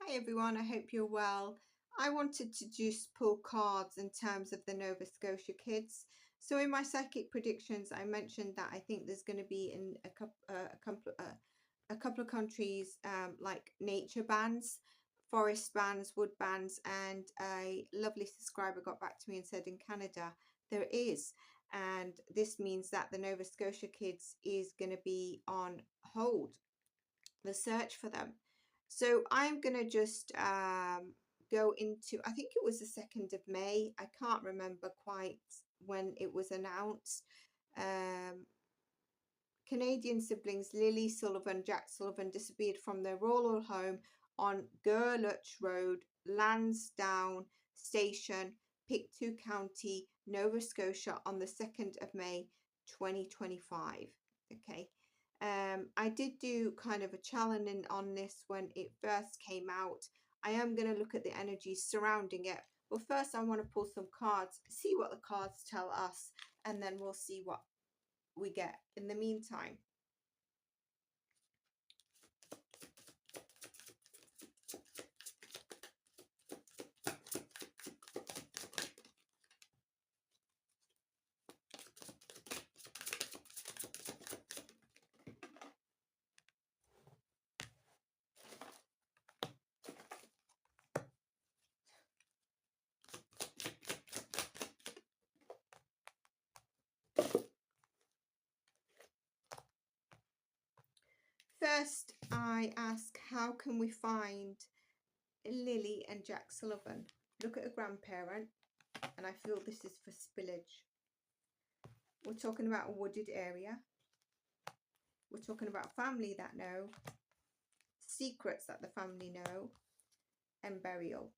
Hi everyone, I hope you're well. I wanted to just pull cards in terms of the Nova Scotia kids. So in my psychic predictions, I mentioned that I think there's going to be in a couple of countries like nature bans, forest bans, wood bans, and a lovely subscriber got back to me and said in Canada there is. And this means that the Nova Scotia kids is going to be on hold, the search for them. So I'm going to just go into, I think it was the 2nd of May. I can't remember quite when it was announced. Canadian siblings Lily Sullivan, Jack Sullivan disappeared from their rural home on Gurluch Road, Lansdowne Station, Pictou County, Nova Scotia on the 2nd of May 2025. Okay. I did do kind of a challenging on this when it first came out. I am going to look at the energies surrounding it. But first I want to pull some cards, see what the cards tell us, and then we'll see what we get in the meantime. First, I ask, how can we find Lily and Jack Sullivan? Look at a grandparent, and I feel this is for spillage. We're talking about a wooded area. We're talking about family that know, secrets that the family know, and burial.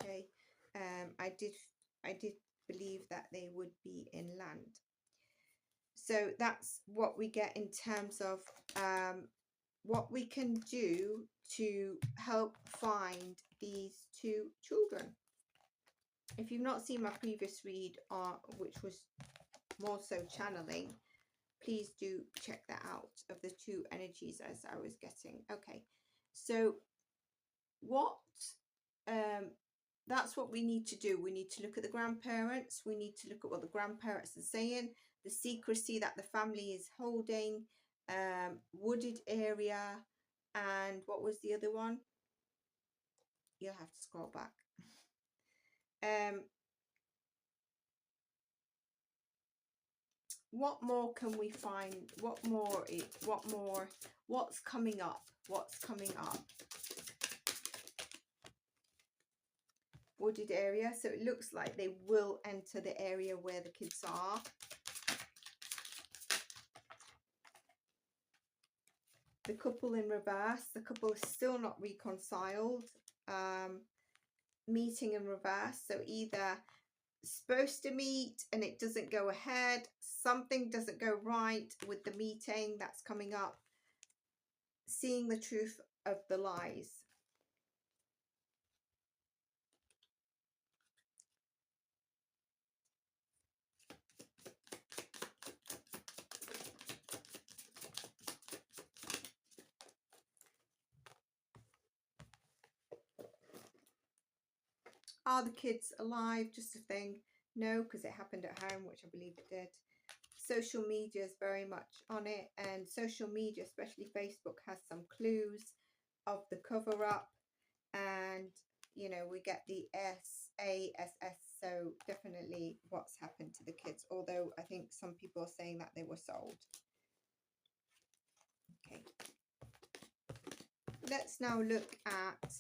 Okay, I did believe that they would be in land. So that's what we get in terms of what we can do to help find these two children. If you've not seen my previous read, which was more so channeling, please do check that out, of the two energies as I was getting. Okay, so that's what we need to do. We need to look at the grandparents. We need to look at what the grandparents are saying, the secrecy that the family is holding, wooded area, and what was the other one? You'll have to scroll back. What more can we find? What's coming up? What's coming up? Wooded area. So it looks like they will enter the area where the kids are. The couple in reverse. The couple is still not reconciled. Meeting in reverse. So either supposed to meet and it doesn't go ahead, something doesn't go right with the meeting that's coming up, seeing the truth of the lies. Are the kids alive? Just a thing. No, because it happened at home, which I believe it did. Social media is very much on it, and social media, especially Facebook, has some clues of the cover up, and you know, we get the SASS, so definitely what's happened to the kids, although I think some people are saying that they were sold. Okay, let's now look at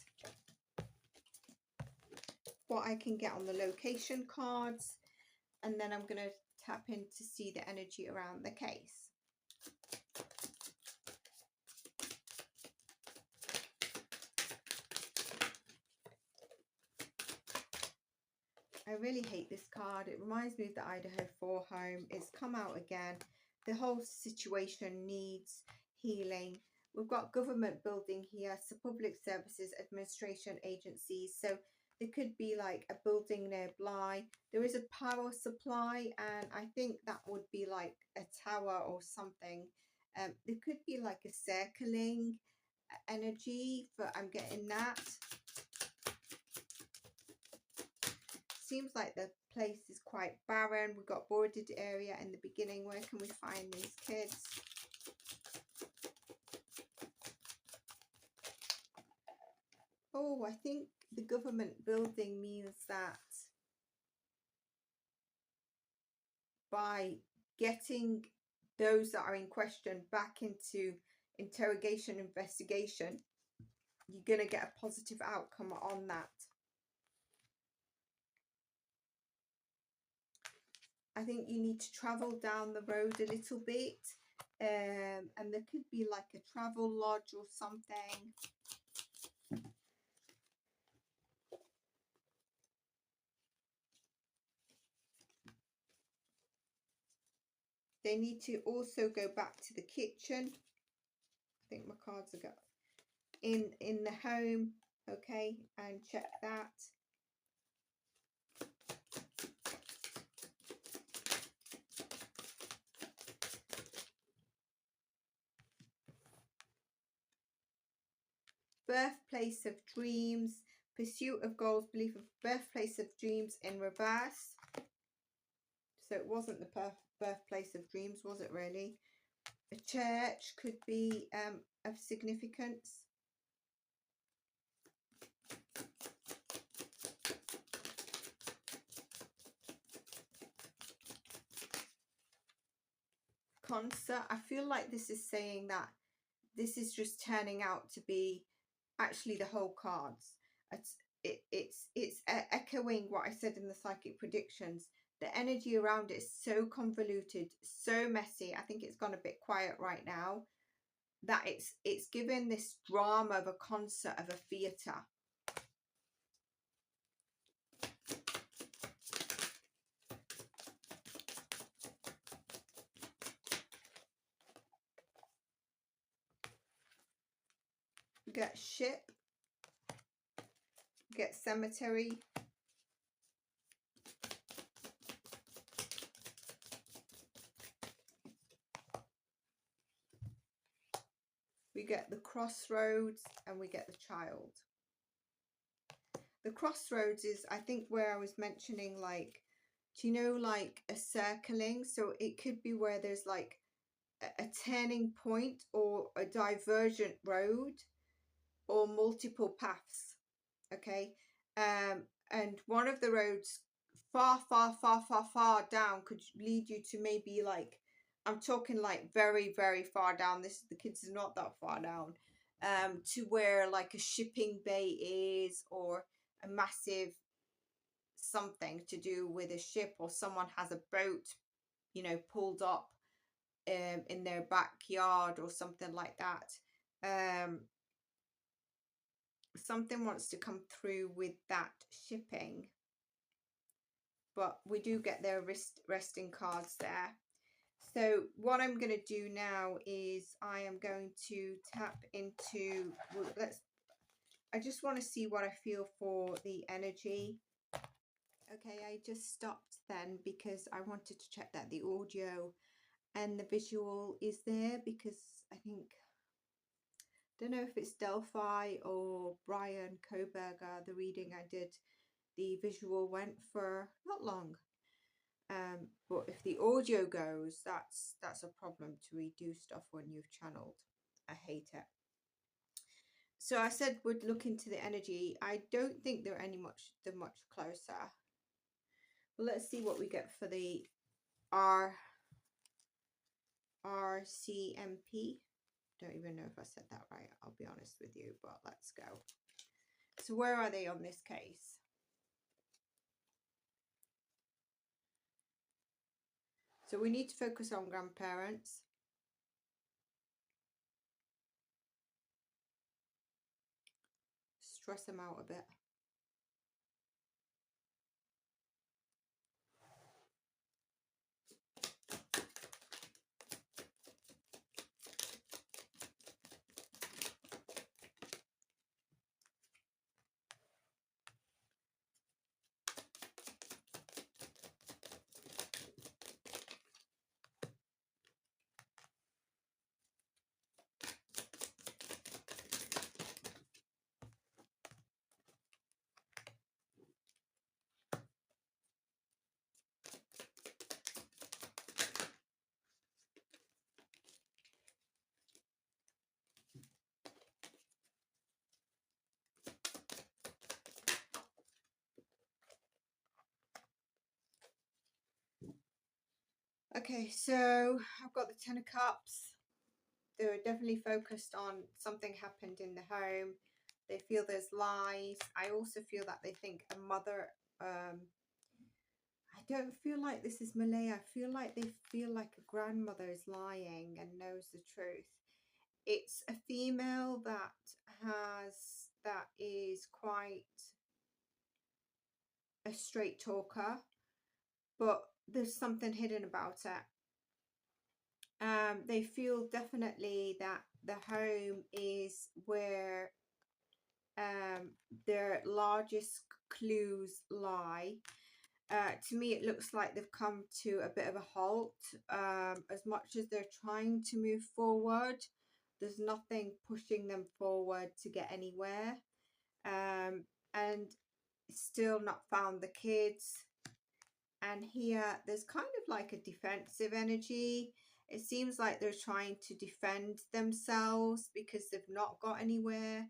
what I can get on the location cards, and then I'm going to tap in to see the energy around the case. I really hate this card. It reminds me of the Idaho 4 home. It's come out again. The whole situation needs healing. We've got government building here, so public services, administration agencies. So there could be like a building near Bly. There is a power supply, and I think that would be like a tower or something. There could be like a circling energy, but I'm getting that. Seems like the place is quite barren. We've got boarded area in the beginning. Where can we find these kids? Oh, I think the government building means that by getting those that are in question back into interrogation, investigation, you're going to get a positive outcome on that. I think you need to travel down the road a little bit, and there could be like a travel lodge or something. They need to also go back to the kitchen. I think my cards are in the home, okay, and check that. Birthplace of dreams, pursuit of goals, belief of birthplace of dreams in reverse. So it wasn't the birthplace of dreams, was it really? A church could be of significance. Concert. I feel like this is saying that this is just turning out to be actually the whole cards. It's echoing what I said in the psychic predictions. The energy around it is so convoluted, so messy. I think it's gone a bit quiet right now. That it's given this drama of a concert, of a theatre. We get ship. We get cemetery. We get the crossroads, and we get the child. The crossroads is, I think, where I was mentioning, like, do you know, like a circling? So it could be where there's like a turning point or a divergent road or multiple paths, okay? And one of the roads far down could lead you to maybe like, I'm talking like very, very far down. The kids are not that far down. To where like a shipping bay is, or a massive something to do with a ship, or someone has a boat, you know, pulled up in their backyard or something like that. Something wants to come through with that shipping. But we do get their resting cards there. So what I'm going to do now is I am going to tap into, well, I just want to see what I feel for the energy. Okay, I just stopped then because I wanted to check that the audio and the visual is there, because I think, don't know if it's Delphi or Brian Koberger, the reading I did, the visual went for not long. But if the audio goes, that's a problem to redo stuff when you've channeled. I hate it. So I said we'd look into the energy. I don't think they're much closer. Well, let's see what we get for the RCMP. Don't even know if I said that right, I'll be honest with you, but let's go. So where are they on this case? So we need to focus on grandparents. Stress them out a bit. Okay, so I've got the 10 of Cups. They're definitely focused on something happened in the home. They feel there's lies. I also feel that they think a mother, I don't feel like this is Malay. I feel like they feel like a grandmother is lying and knows the truth. It's a female that is quite a straight talker, but there's something hidden about it. They feel definitely that the home is where their largest clues lie. To me, it looks like they've come to a bit of a halt. As much as they're trying to move forward, there's nothing pushing them forward to get anywhere. And still not found the kids. And here, there's kind of like a defensive energy. It seems like they're trying to defend themselves because they've not got anywhere.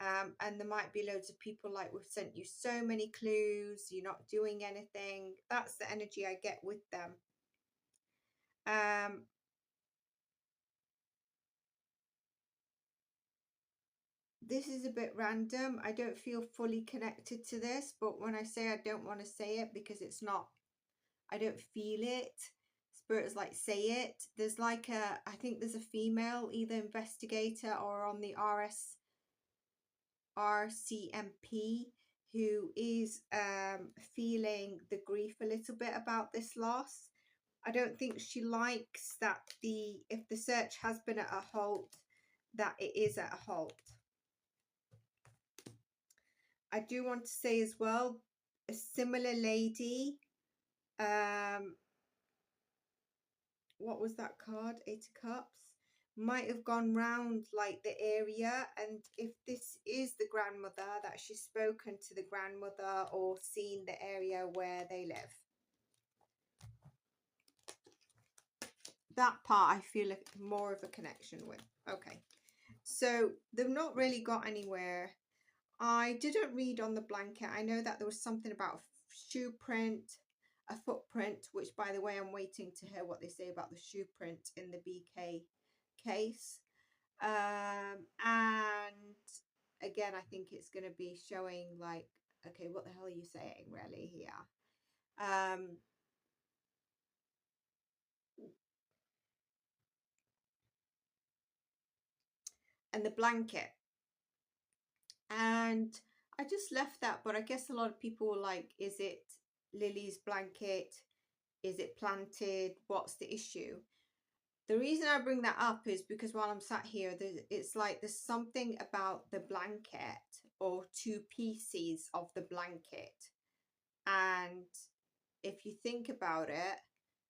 And there might be loads of people like, we've sent you so many clues, you're not doing anything. That's the energy I get with them. This is a bit random. I don't feel fully connected to this, but when I say I don't want to say it because it's not, I don't feel it. Spirit is like, say it. There's like I think there's a female, either investigator or on the RCMP, who is feeling the grief a little bit about this loss. I don't think she likes that if the search has been at a halt, that it is at a halt. I do want to say as well, a similar lady, what was that card? 8 of Cups. Might have gone round like the area, and if this is the grandmother, that she's spoken to the grandmother or seen the area where they live. That part I feel like more of a connection with. Okay, so they've not really got anywhere. I didn't read on the blanket. I know that there was something about a shoe print, a footprint, which by the way, I'm waiting to hear what they say about the shoe print in the BK case. And again, I think it's going to be showing like, okay, what the hell are you saying really here? And the blanket. And I just left that, but I guess a lot of people were like, is it Lily's blanket? Is it planted? What's the issue? The reason I bring that up is because while I'm sat here, it's like there's something about the blanket or two pieces of the blanket. And if you think about it,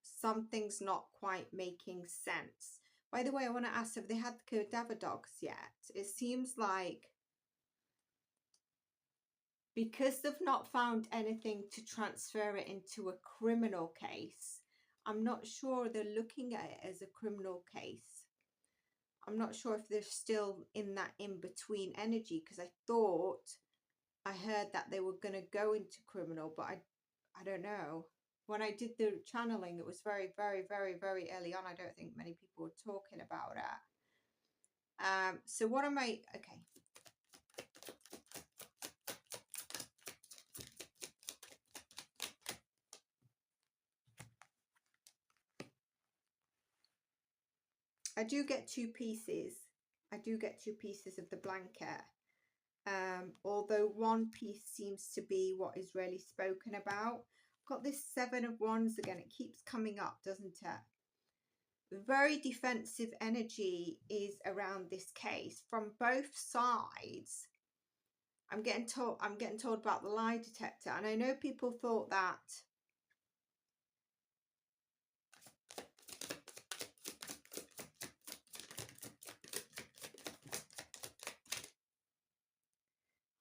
something's not quite making sense. By the way, I want to ask, have they had the cadaver dogs yet? It seems like because they've not found anything to transfer it into a criminal case, I'm not sure they're looking at it as a criminal case. I'm not sure if they're still in that in-between energy, because I thought I heard that they were going to go into criminal, but I don't know. When I did the channeling, it was very, very, very, very early on. I don't think many people were talking about it. So what am I... Okay. I do get two pieces. I do get two pieces of the blanket. Although one piece seems to be what is really spoken about. Got this 7 of Wands again. It keeps coming up, doesn't it? Very defensive energy is around this case from both sides. I'm getting told about the lie detector, and I know people thought that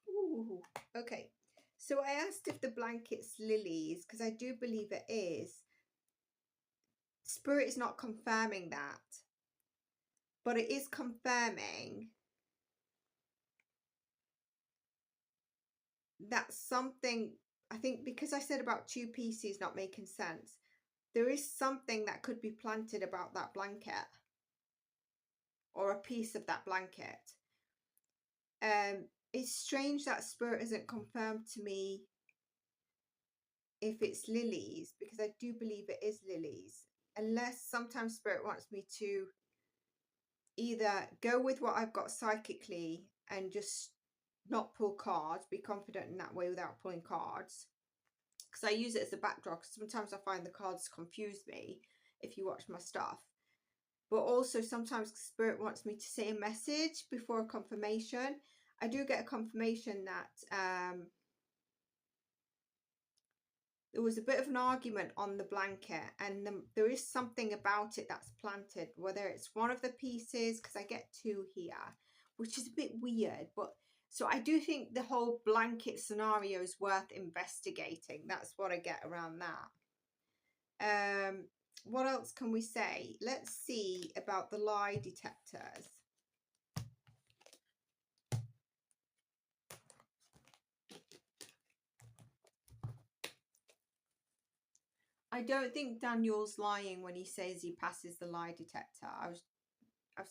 ooh, okay. So I asked if the blanket's Lily's, because I do believe it is. Spirit is not confirming that, but it is confirming that something, I think because I said about two pieces not making sense, there is something that could be planted about that blanket, or a piece of that blanket. It's strange that Spirit hasn't confirmed to me if it's lilies, because I do believe it is lilies, unless sometimes Spirit wants me to either go with what I've got psychically and just not pull cards, be confident in that way without pulling cards, because I use it as a backdrop. Sometimes I find the cards confuse me if you watch my stuff. But also sometimes Spirit wants me to say a message before a confirmation. I do get a confirmation that there was a bit of an argument on the blanket, and there is something about it that's planted, whether it's one of the pieces, because I get two here, which is a bit weird. But so I do think the whole blanket scenario is worth investigating. That's what I get around that. What else can we say? Let's see about the lie detectors. I don't think Daniel's lying when he says he passes the lie detector. I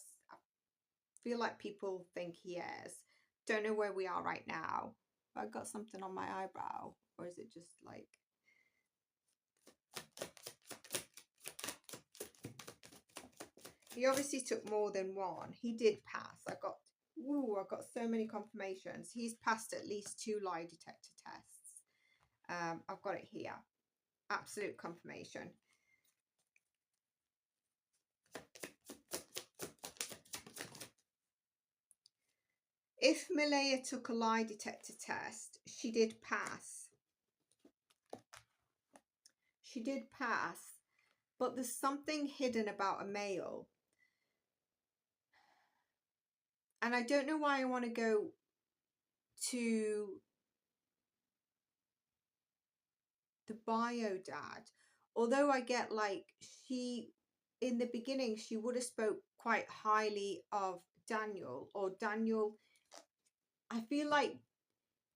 feel like people think he is. Don't know where we are right now. Have I got something on my eyebrow, or is it just like... He obviously took more than one. He did pass. I got so many confirmations. He's passed at least 2 lie detector tests. I've got it here. Absolute confirmation. If Malaya took a lie detector test, she did pass. She did pass, but there's something hidden about a male. And I don't know why I want to go to the bio dad. Although I get like, she, in the beginning, she would have spoke quite highly of Daniel, or Daniel, I feel like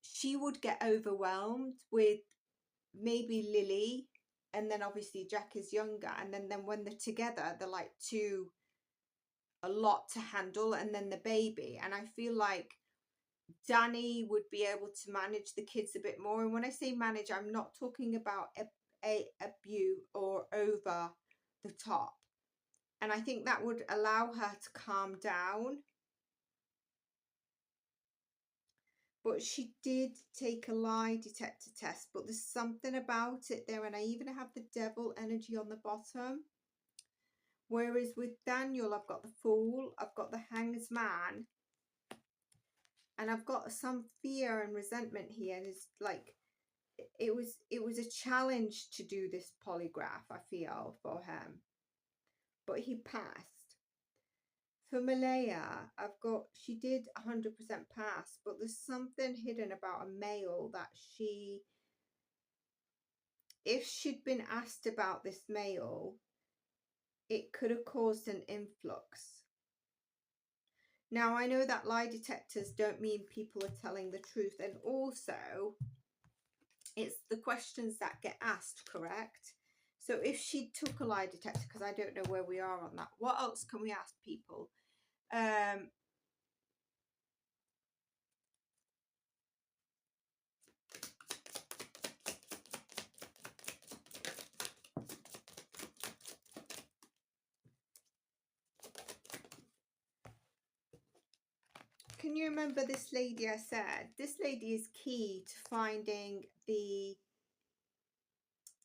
she would get overwhelmed with maybe Lily, and then obviously Jack is younger, and then when they're together, they're like a lot to handle, and then the baby. And I feel like Danny would be able to manage the kids a bit more. And when I say manage, I'm not talking about a abuse or over the top. And I think that would allow her to calm down. But she did take a lie detector test, but there's something about it there. And I even have the devil energy on the bottom. Whereas with Daniel, I've got the Fool, I've got the Hanged Man, and I've got some fear and resentment here. And it's like, it was a challenge to do this polygraph, I feel, for him. But he passed. For Malaya, I've got, she did 100% pass, but there's something hidden about a male that she, if she'd been asked about this male, it could have caused an influx. Now, I know that lie detectors don't mean people are telling the truth, and also it's the questions that get asked, correct? So if she took a lie detector, because I don't know where we are on that, what else can we ask people? Can you remember this lady I said? This lady is key to finding the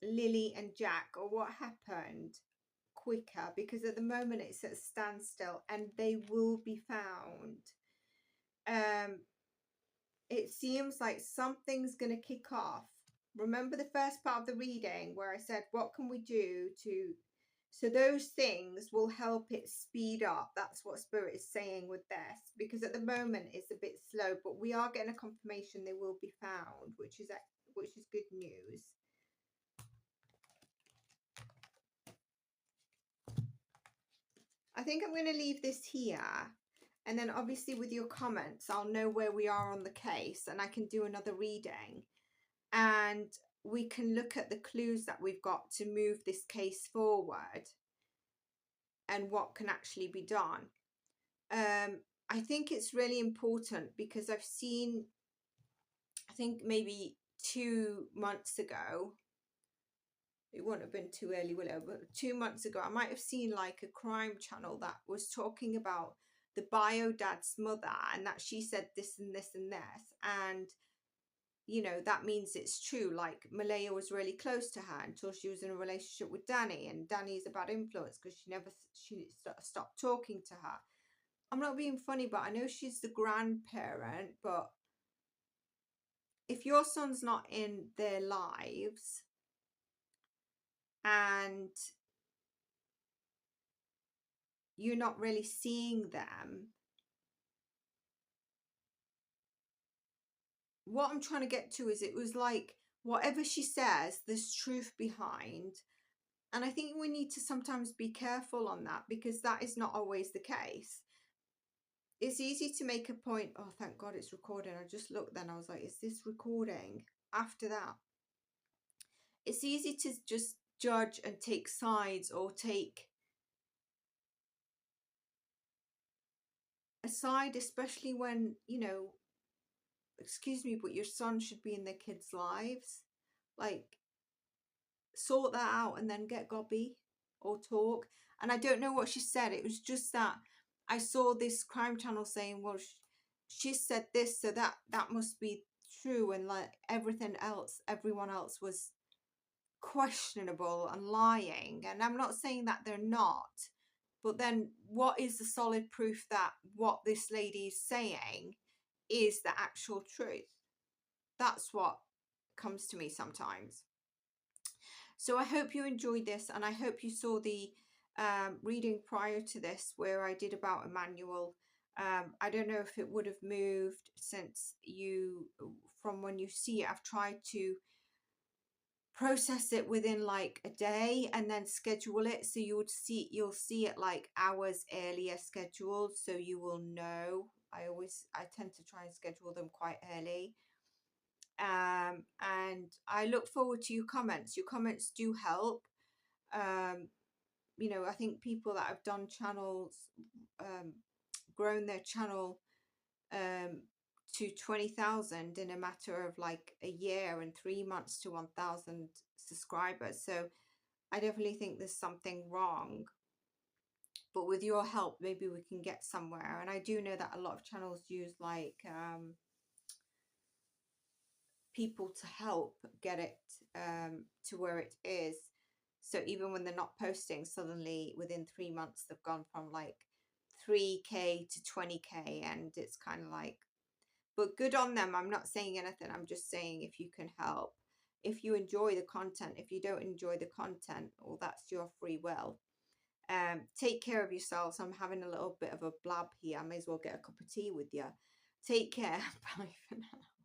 Lily and Jack, or what happened, quicker, because at the moment it's at standstill, and they will be found. It seems like something's going to kick off. Remember the first part of the reading where I said, what can we do to... So those things will help it speed up. That's what Spirit is saying with this, because at the moment it's a bit slow, but we are getting a confirmation they will be found, which is good news. I think I'm going to leave this here, and then obviously with your comments I'll know where we are on the case, and I can do another reading. And we can look at the clues that we've got to move this case forward and what can actually be done. I think it's really important because I've seen, I think maybe 2 months ago, it wouldn't have been too early, will it? But 2 months ago, I might have seen like a crime channel that was talking about the bio dad's mother, and that she said this and this and this. And, you know, that means it's true. Like Malaya was really close to her until she was in a relationship with Danny, and Danny's a bad influence because she stopped talking to her. I'm not being funny, but I know she's the grandparent, but if your son's not in their lives and you're not really seeing them, what I'm trying to get to is, it was like whatever she says, there's truth behind. And I think we need to sometimes be careful on that, because that is not always the case. It's easy to make a point, oh, thank God it's recording. I just looked then, I was like, is this recording? After that, it's easy to just judge and take sides, or take a side, especially when, you know, excuse me, but your son should be in their kids' lives. Like, sort that out and then get gobby or talk. And I don't know what she said. It was just that I saw this crime channel saying, well, she said this, so that must be true, and like everything else, everyone else was questionable and lying. And I'm not saying that they're not, but then what is the solid proof that what this lady is saying is the actual truth? That's what comes to me sometimes. So I hope you enjoyed this, and I hope you saw the reading prior to this where I did about Emmanuel. I don't know if it would have moved since from when you see it. I've tried to process it within like a day and then schedule it, so you'll see it like hours earlier scheduled, so you will know. I tend to try and schedule them quite early. And I look forward to your comments. Your comments do help. You know, I think people that have done channels, grown their channel to 20,000 in a matter of like a year and 3 months to 1,000 subscribers. So I definitely think there's something wrong, but with your help, maybe we can get somewhere. And I do know that a lot of channels use like people to help get it to where it is. So even when they're not posting, suddenly within 3 months they've gone from like 3k to 20k, and it's kind of like, but good on them. I'm not saying anything, I'm just saying if you can help, if you enjoy the content. If you don't enjoy the content, well, that's your free will. Take care of yourselves. I'm having a little bit of a blab here. I may as well get a cup of tea with you. Take care. Bye for now.